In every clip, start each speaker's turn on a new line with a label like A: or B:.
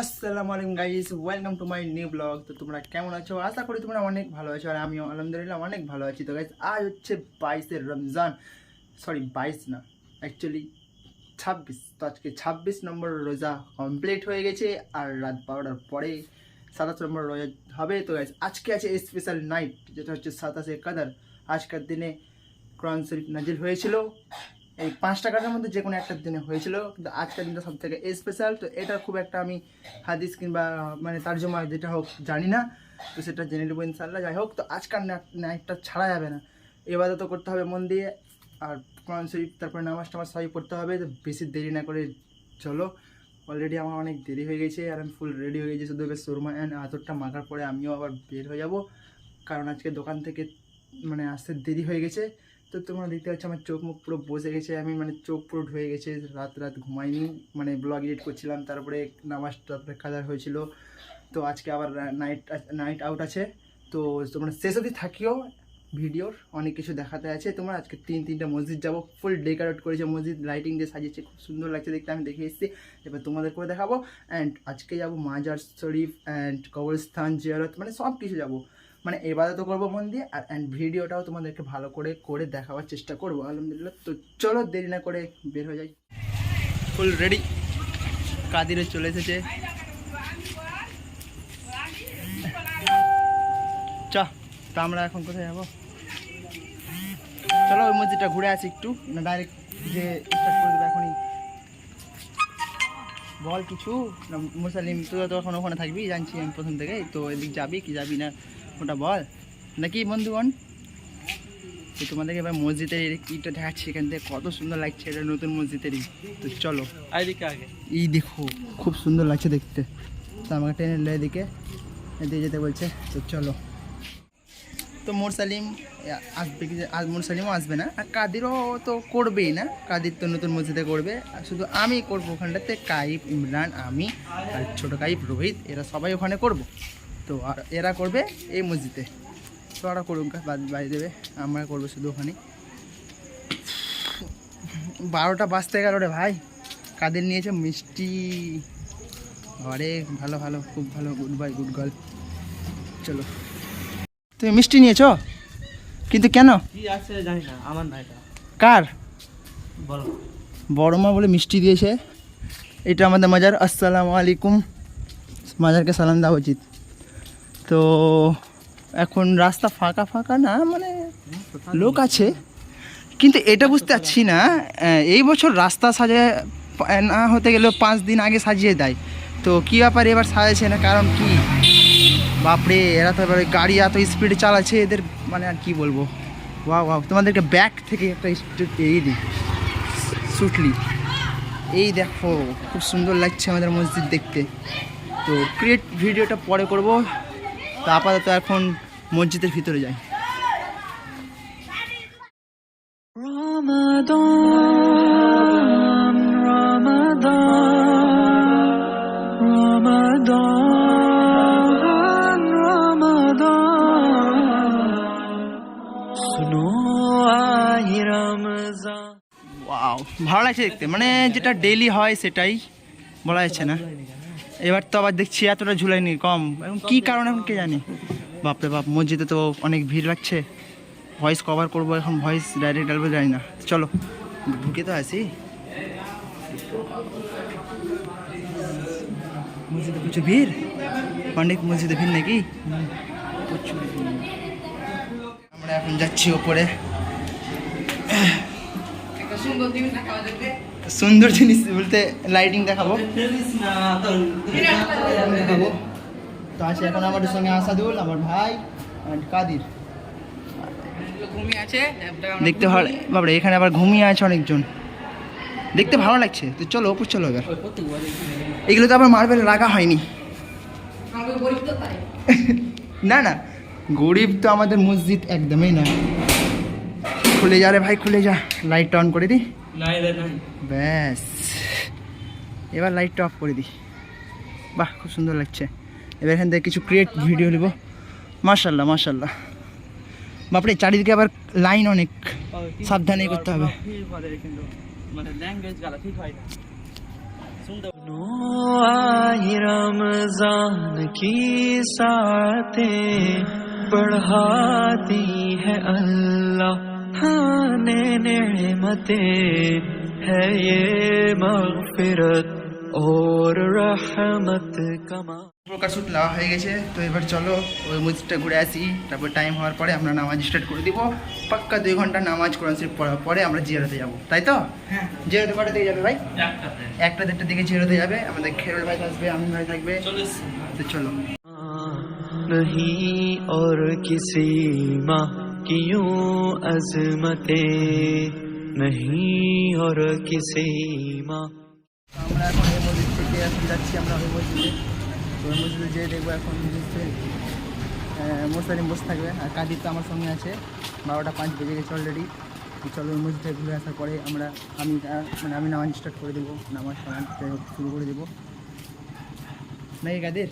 A: আসসালামু আলাইকুম guys, welcome to my new blog. তো তোমরা কেমন আছো? আশা করি তোমরা অনেক ভালো আছো, আর আমিও আলহামদুলিল্লাহ অনেক ভালো আছি। তো গাইস, আজ হচ্ছে 22 রমজান, সরি 22 না, অ্যাকচুয়ালি 26। তো আজকে 26 নম্বর রোজা কমপ্লিট হয়ে গেছে, আর রাত 12টার পরে 27 নম্বর রোজা হবে। তো গাইস, আজকে আছে স্পেশাল নাইট, যেটা হচ্ছে 27 কাদার। আজকের দিনে কোরআন শরীফ নাজিল হয়েছিল। এই 5টা কাজের মধ্যে যে কোনো একটা দিনে হয়েছিল, কিন্তু আজকের দিনটা সব থেকে স্পেশাল। তো এটা খুব একটা আমি হাদিস কিংবা মানে তার্জমা যেটা হোক জানি না, তো সেটা জেনে নেবো ইনশাল্লাহ। যাই হোক, তো আজকাল নাইটটা ছাড়া যাবে না, এবারে তো করতে হবে মন দিয়ে, আর কোরআন শরীফ তারপরে নামাজ টামাজ সবই পড়তে হবে। তো বেশি দেরি না করে চলো, অলরেডি আমার অনেক দেরি হয়ে গেছে, আর আমি ফুল রেডি হয়ে গেছি। শুধু সুরমা অ্যান্ড আতরটা মাখার পরে আমিও আবার বের হয়ে যাব, কারণ আজকে দোকান থেকে মানে আসতে দেরি হয়ে গেছে। তো তোমরা দেখতে পাচ্ছ আমার চোখ মুখ পুরো বসে গেছে, আমি মানে চোখ পুরো ঢুয়ে গেছে, রাত ঘুমাইনি, মানে ব্লগ এডিট করছিলাম, তারপরে নামাজ তারপরে কাজার হয়েছিল। তো আজকে আবার নাইট আউট আছে। তো তোমরা শেষ অবধি থাকিও, ভিডিওর অনেক কিছু দেখাতে আছে। তোমরা আজকে তিনটা মসজিদ যাবো, ফুল ডেকোরেট করেছে মসজিদ, লাইটিং দিয়ে সাজিয়েছে, খুব সুন্দর লাগছে দেখতে, আমি দেখে এসেছি। এবার তোমাদের করে দেখাবো। অ্যান্ড আজকে যাবো মাজার শরীফ অ্যান্ড কবরস্থান জিয়ারত, মানে সব কিছু যাবো, মানে এবারে তো করবো মন দিয়ে, আর অ্যান্ড ভিডিওটাও তোমাদেরকে ভালো করে দেখাবার চেষ্টা করবো আলহামদুলিল্লাহ। তো চলো দেরি না করে বের হয়ে যাই। ফুল রেডি, কাদিরে চলে এসেছে। তো আমরা এখন কোথায় যাবো? চলো ওই মসজিদটা ঘুরে আসি একটু, না ডাইরেক্ট যে স্টার্ট করে দেবো এখনই? বল কিছু না মুসালিম, তুই তো এখন ওখানে থাকবি জানছি আমি প্রথম থেকে, তো এদিক যাবি কি যাবি না ওটা বল নাকি বন্ধুগণ। তো তোমাদেরকে এবার মসজিদের ইটা দেখাচ্ছি, এখান থেকে কত সুন্দর লাগছে, এটা নতুন মসজিদেরই। তো চলো
B: এদিকে আগে,
A: এই দেখো খুব সুন্দর লাগছে দেখতে। তো আমাকে ট্রেনের এদিকে যেতে বলছে, তো চলো। তো মোরসালিম আসবে কি, মোরসালিমও আসবে না, আর কাদিরও তো করবেই না, কাদির তো নতুন মসজিদে করবে, আর শুধু আমি করবো ওখানটাতে, কাইফ ইমরান আমি আর ছোটো কাইফ রোহিত, এরা সবাই ওখানে করব। তো আর এরা করবে এই মসজিদে, তো ওরা করুক বাড়ি দেবে, আমরা করবো শুধু ওখানে। 12টা বাজতে গেল রে ভাই, কাদের নিয়েছে মিষ্টি, আরে ভালো ভালো খুব ভালো, গুড বাই গুড গার্ল। চলো, তুমি মিষ্টি নিয়েছো কিন্তু কেন?
B: কি আছে জানি না, আমার না এটা।
A: কার?
B: বলো।
A: বড় মা বলে মিষ্টি দিয়েছে, এটা আমাদের মাজার। আসসালামু আলাইকুম, মাজারকে সালাম দেওয়া উচিত। তো এখন রাস্তা ফাঁকা ফাঁকা না, মানে লোক আছে, কিন্তু এটা বুঝতে পারছি না এই বছর রাস্তা সাজিয়ে না হতে গেলেও 5 দিন আগে সাজিয়ে দেয়, তো কী ব্যাপার এবার সাজাচ্ছে না, কারণ কি? বাপরে, এরা তো এবার গাড়ি এত স্পিডে চালাচ্ছে, এদের মানে আর কি বলবো। ওয়াও ওয়াও, তোমাদেরকে ব্যাক থেকে একটা এই দিই সুটলি, এই দেখো খুব সুন্দর লাগছে আমাদের মসজিদ দেখতে। তো ক্রিয়েট ভিডিওটা পরে করব, তো আপাতত এখন মসজিদের ভিতরে যাই। রমাদান রমাদান রমাদান রমাদান শুনো আয়ে রমজান। ওয়াও, ভালো লাগছে দেখতে, মানে যেটা ডেইলি হয় সেটাই বলা যাচ্ছে না। এবার তো আবার দেখছি এতটা ঝুলাইনি, কম, এখন কী কারণে এখন কে জানি। বাপরে বাপ, মসজিদে তো অনেক ভিড় লাগছে, ভয়েস কভার করবো এখন, ভয়েস ডাইরেক্ট ডালবে যাই না। চলো ঢুকে তো আসি, মসজিদে প্রচুর ভিড়, অনেক মসজিদে ভিড় নাকি প্রচুর। আমরা এখন যাচ্ছি ওপরে, সুন্দর জিনিস বলতে লাইটিং দেখাবো। তো আছে এখন আমাদের সঙ্গে আসাদুল, আমার ভাই কাদির ঘুমিয়ে আছে, দেখতে ভালো। বাবরে, এখানে আবার ঘুমিয়ে আছে অনেকজন, দেখতে ভালো লাগছে। তো চলো ওপর চলো এবার। এগুলো তো আবার মার্বেল লাগা হয়নি। না না, গরিব তো আমাদের মসজিদ একদমই না। খুলে যা রে ভাই, খুলে যা, লাইটটা অন করে দিই, ব্যাস এবার লাইটটা অফ করে দিই। বাহ, খুব সুন্দর লাগছে। এবার এখান থেকে কিছু ক্রিয়েট ভিডিও নেব। মাশাল্লাহ মাশাল্লাহ, বাপরে চারিদিকে আবার লাইন, অনেক সাবধানে করতে হবে।
B: শুনতে
C: आए रमजान की सातें बढ़ाती है अल्लाह ने नेमतें है ये मगफिरत और रहमत कमा।
A: প্রকার শ্যুট নেওয়া হয়ে গেছে, তো এবার চলো ওই মসজিদটা ঘুরে আসি, তারপর টাইম হওয়ার পরে আমরা নামাজ স্টার্ট করে দিব। পাক্কা 2 ঘন্টা নামাজ কোরআন শরীফ পড়ার পরে আমরা জিয়ারতে যাবো, তাই তো?
B: হ্যাঁ।
A: জিয়ারতে কটা দিকে যাবে ভাই?
B: 1টা
A: 1টা 1:30 দিকে জিয়ারতে যাবে। আমাদের খেরুল ভাই আসবে, আমিন ভাই থাকবে, তো চলো।
C: नहीं और किसी माँ की यूं अजमतें नहीं और किसी माँ।
A: আমরা এখন এই মসজিদ থেকে এখন যাচ্ছি আমরা ওই মসজিদে। তো ওই মসজিদে যেয়ে দেখবো এখন মোসালিম বসে থাকবে, আর কাদির তো আমার সঙ্গে আছে। 12টা 5 বেজে গেছে অলরেডি। তো চলো ওই মসজিদে ঘুরে আসার পরে আমি নামাজ স্টার্ট করে দেবো, নামাজ শুরু করে দেবো নাকি কাদের?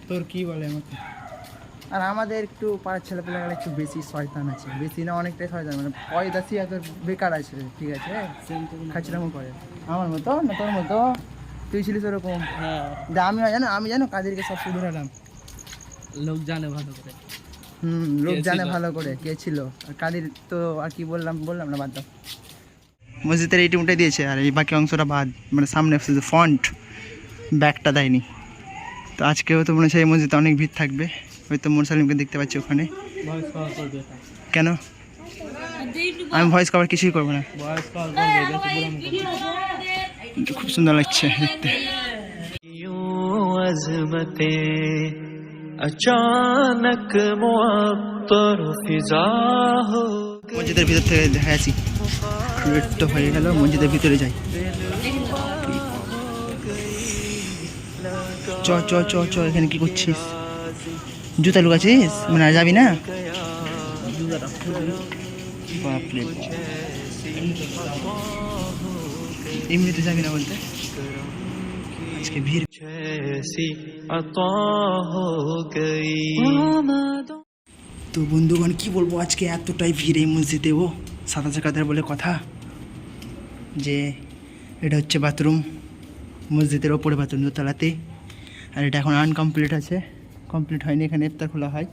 A: তোর কি বলে আমাকে? আর আমাদের একটু পাড়ার ছেলেপেলেরা একটু বেশি শয়তান আছে, বেশি না অনেকটাই শয়তান, মানে পয়দাসি এত বেকার আছে, ঠিক আছে, খাচরামো করে আমার মতো না তোর মতো। তুই ছিলিস ওরকম?
B: হ্যাঁ,
A: আমি জানো কাদেরকে সব শুধরালাম।
B: লোক জানে ভালো করে।
A: লোক
B: কে
A: জানে
B: ছিল?
A: ভালো করে কে ছিল। আর কাদের তো আর কি বললাম না, বাদ দাও। মসজিদের এই টুমটাই দিয়েছে, আর এই বাকি অংশটা বাদ, মানে সামনে শুধু ফন্ট, ব্যাগটা দেয়নি। তো আজকেও তো মনে হচ্ছে এই মসজিদে অনেক ভিড় থাকবে, হয়তো মোরসালিমকে দেখতে পাচ্ছি ওখানে।
B: ভয়েস কল করবে,
A: কেন? আমি ভয়েস কভার কিছুই করবো না।
B: ভয়েস কল করবে, বেশি বুড়াম করবে।
A: খুব সুন্দর লাগছে দেখতে।
C: यूं अजमतें अचानक मुअत्तर फिजा हो
A: মসজিদের ভিতর থেকে দেখা যাচ্ছি তো হয়ে গেল, মসজিদের ভিতরে যাই। চ চ চ চ এখানে কি করছিস? জুতা লুকাচ্ছিস, মানে আর যাবি না? বাপরে বাপ। এমনিতে যাবি না বলতে? আজকে ভিড়।
C: जैसी अता हो गई।
A: তো বন্ধুগণ কি বলবো, আজকে এতটাই ভিড় এই মসজিদে, ও সাদা চাকাদের বলে কথা, যে এটা হচ্ছে বাথরুম, মসজিদের ওপরে বাথরুম দোতলাতে, আর এটা এখন আনকমপ্লিট আছে, কমপ্লিট হয়নি, এখানে ইফতার খোলা হয়।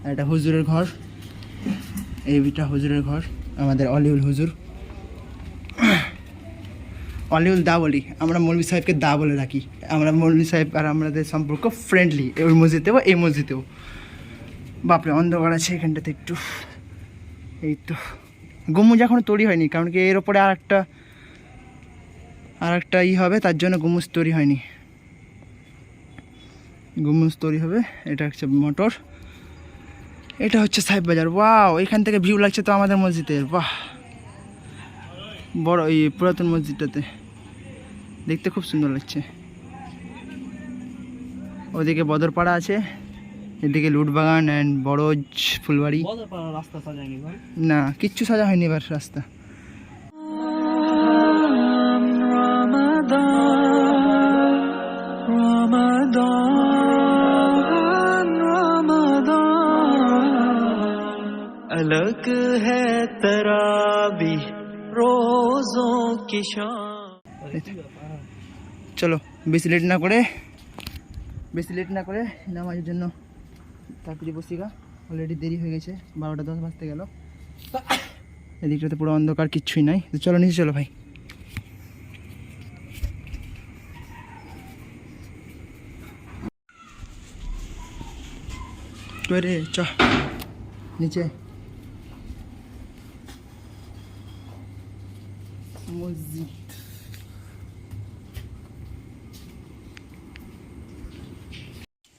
A: আর এটা হুজুরের ঘর, এইটা হুজুরের ঘর, আমাদের অলিউল হুজুর, অলিউল দা বলি আমরা, মৌলভী সাহেবকে দা বলে রাখি আমরা। মৌলভী সাহেব আর আমাদের সম্পর্ক ফ্রেন্ডলি, ওই মসজিদেও এই মসজিদেও। বাপরে অন্ধকার আছে এখানটাতে একটু। এই তো গম্বুজ এখনও তৈরি হয়নি, কারণ কি এর ওপরে আর একটা হবে, তার জন্য গম্বুজ তৈরি হয়নি। গম্বুজ তৈরি হবে। এটা হচ্ছে মোটর, এটা হচ্ছে সাহেব বাজার। ওয়াও, এখান থেকে ভিউ লাগছে তো আমাদের মসজিদের, বাহ, বড় এই পুরাতন মসজিদটাতে দেখতে খুব সুন্দর লাগছে। ওদিকে বদরপাড়া আছে, এদিকে লুটবাগান অ্যান্ড বড়জ ফুলবাড়ি।
B: বদরপাড়া রাস্তা সাজায়নি ভাই?
A: না, কিচ্ছু সাজা হয়নি এবার রাস্তা।
C: अलग है तराबी रोजों की शाम।
A: চলো বেশি লেট না করে নামাজের জন্য তাড়াতাড়ি বসি গা, অলরেডি দেরি হয়ে গেছে, 12টা 10 বাজতে গেল। এদিকটাতে পুরো অন্ধকার, কিচ্ছুই নাই। তো চলো নিচে চলো ভাই। রে চ নিচে মসজিদ।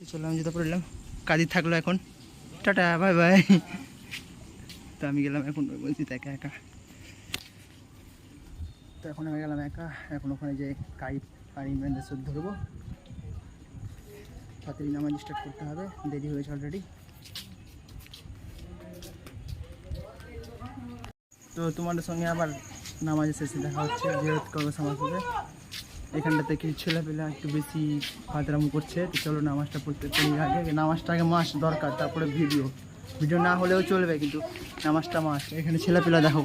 A: চলো আমি জুতো পড়লাম, কাজই থাকলো এখন, টাটা বাই বাই। তো আমি গেলাম এখন ওই মসজিদ একা একা। তো এখন আমি গেলাম একা, এখন ওখানে যে কাইপ আর ইমরানদের শোধ ধরবো, তাড়াতাড়ি নামাজ স্টার্ট করতে হবে, দেরি হয়েছে অলরেডি। তো তোমাদের সঙ্গে আবার নামাজের শেষে দেখা হচ্ছে, জিয়ারত করবো সমাজ হবে। এখানটাতে কিছু ছেলেপেলে একটু বেশি ফাদরামো করছে, তো চলো নামাজটা পড়তে আগে, নামাজটা আগে মাস দরকার, তারপরে ভিডিও না হলেও চলবে, কিন্তু নামাজটা মাস। এখানে ছেলেপেলা দেখো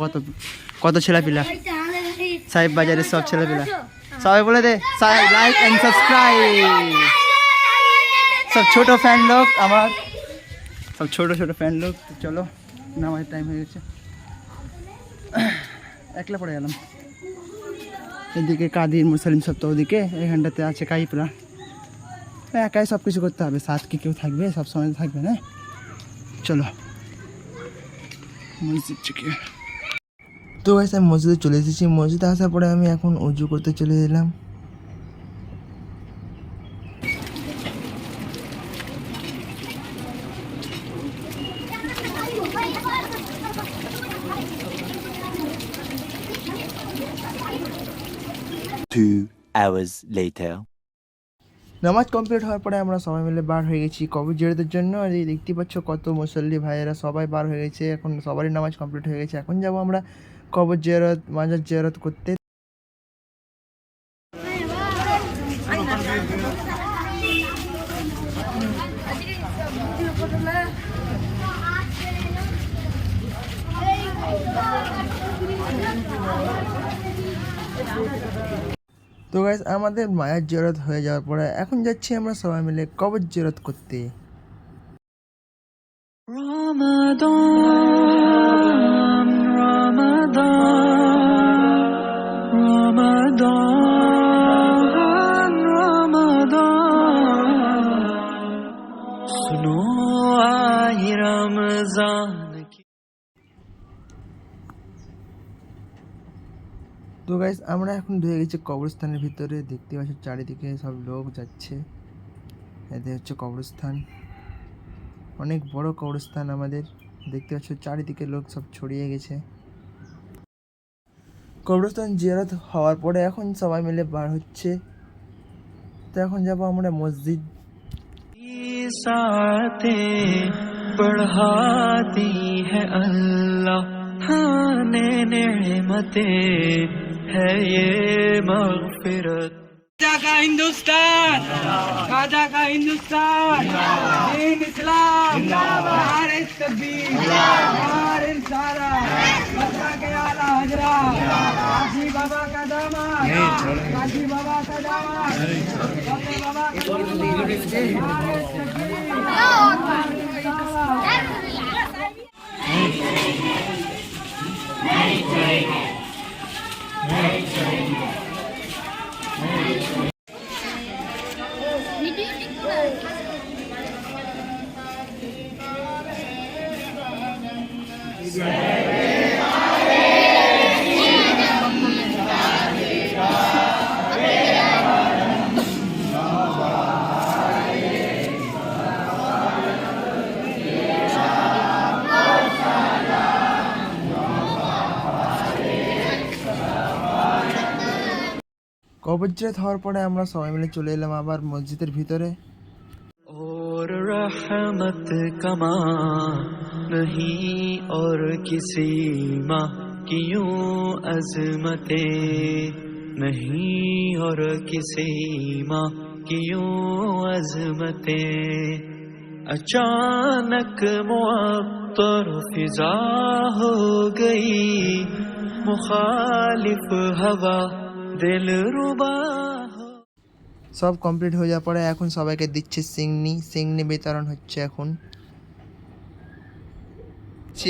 A: কত ছেলেপেলা, সাহেব বাজারের সব ছেলেপেলা, সবাই বলে দে লাইক এন্ড সাবস্ক্রাইব। সব ছোট ফ্যান লোক আমার, সব ছোট ছোট ফ্যান লোক। তো চলো নামাজের টাইম হয়ে গেছে। একলা পড়ে গেলাম। এদিকে কাদির মুসলিম সব তো ওদিকে, এখানটাতে আছে কাইপরা। একাই সব কিছু করতে হবে, সাথ কি কেউ থাকবে? সব সময় থাকবে না। চলো মসজিদ থেকে। তো গাইস আমি মসজিদে চলে এসেছি। মসজিদে আসার পরে আমি এখন উজু করতে চলে এলাম।
D: Two hours later.
A: নামাজ কমপ্লিট হওয়ার পরে আমরা সবাই মিলে বার হয়ে গেছি কবর জিয়ারতের জন্য। আর এই দেখতে পাচ্ছ কত মুসল্লি ভাইয়েরা সবাই বার হয়ে গেছে। এখন সবারই নামাজ কমপ্লিট হয়ে গেছে। এখন যাব আমরা কবর জিয়ারত, মাজার জিয়ারত করতে। তো গাইস আমাদের মায়ার জিয়ারত হয়ে যাওয়ার পরে এখন যাচ্ছি আমরা সবাই মিলে কবর জিয়ারত করতে।
C: Ramadan, Ramadan, Ramadan, Ramadan. सुनो आए रमजान की।
A: তো গাইস আমরা এখন ঢুকে গেছি কবরস্থানের ভিতরে। দেখতে পাচ্ছ চারিদিকে সব লোক যাচ্ছে। এতে হচ্ছে কবরস্থান, অনেক বড় কবরস্থান আমাদের। দেখতে পাচ্ছ চারিদিকে লোক সব ছড়িয়ে গেছে। কবরস্থান জিয়ারত হওয়ার পরে এখন সবাই মিলে বার হচ্ছে। তো এখন যাব আমরা মসজিদ।
C: सातें बढ़ाती है अल्लाह, हाँ नेमतें है ये मगफिरत।
E: खाजा का हिंदुस्तान, खाजा का हिंदुस्तान, दीन इस्लाम, नारे तकबीर, नारे रिसाला, मक्का के आला हजरा, काशी बाबा का दामन, काशी बाबा का दामन, काशी बाबा का दामन, नारे तकबीर, नारे रिसाला।
A: কবর জিয়ারত হওয়ার পরে আমরা সবাই মিলে চলে এলাম আবার মসজিদের ভিতরে।
C: और रहमत कमा नहीं और किसी माँ की यूं अजमतें नहीं और किसी माँ की यूं अजमतें। अचानक मुअत्तर फिजा हो गई, मुखालिफ हवा दिल रुबा।
A: সব কমপ্লিট হয়ে যাওয়ার পরে এখন সবাইকে দিচ্ছে সিংনি বিতরণ হচ্ছে এখন।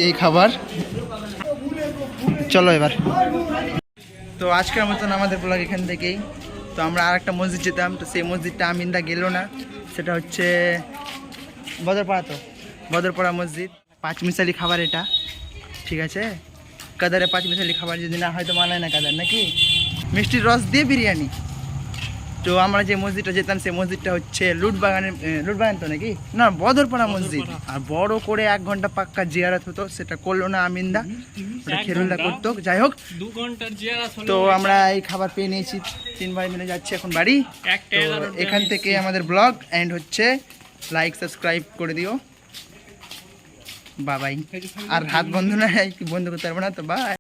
A: এই খাবার চলো এবার। তো আজকের মতন আমাদের ব্লগ এখান থেকেই। তো আমরা আর একটা মসজিদ যেতাম, তো সেই মসজিদটা আমিন্দা গেল না। সেটা হচ্ছে বদরপাড়া। তো বদরপাড়া মসজিদ 5 মিশালি খাবার এটা, ঠিক আছে? কাদারে 5 মিশালি খাবার যদি না হয়তো মানায় না কাদার, নাকি মিষ্টির রস দিয়ে বিরিয়ানি। তো আমরা যে মসজিদটা যেতাম সেই মসজিদটা হচ্ছে লুটবাগান তো নাকি না, বদরপাড়া মসজিদ। আর বড় করে 1 ঘন্টা পাক্কা জিয়ারত হতো, সেটা করলো না আমিন্দা, ওটা খেরুলদা করতো। যাই হোক,
E: 2 ঘন্টার জিয়ারত হলো।
A: তো আমরা এই খাবার পেয়ে নিয়েছি, 3 ভাই মিলে যাচ্ছি এখন বাড়ি। তো এখান থেকে আমাদের ব্লগ এন্ড হচ্ছে। লাইক সাবস্ক্রাইব করে দিও। বাবাই। আর হাত বন্ধ না, কি বন্ধ করতে পারবো না, তো বাই।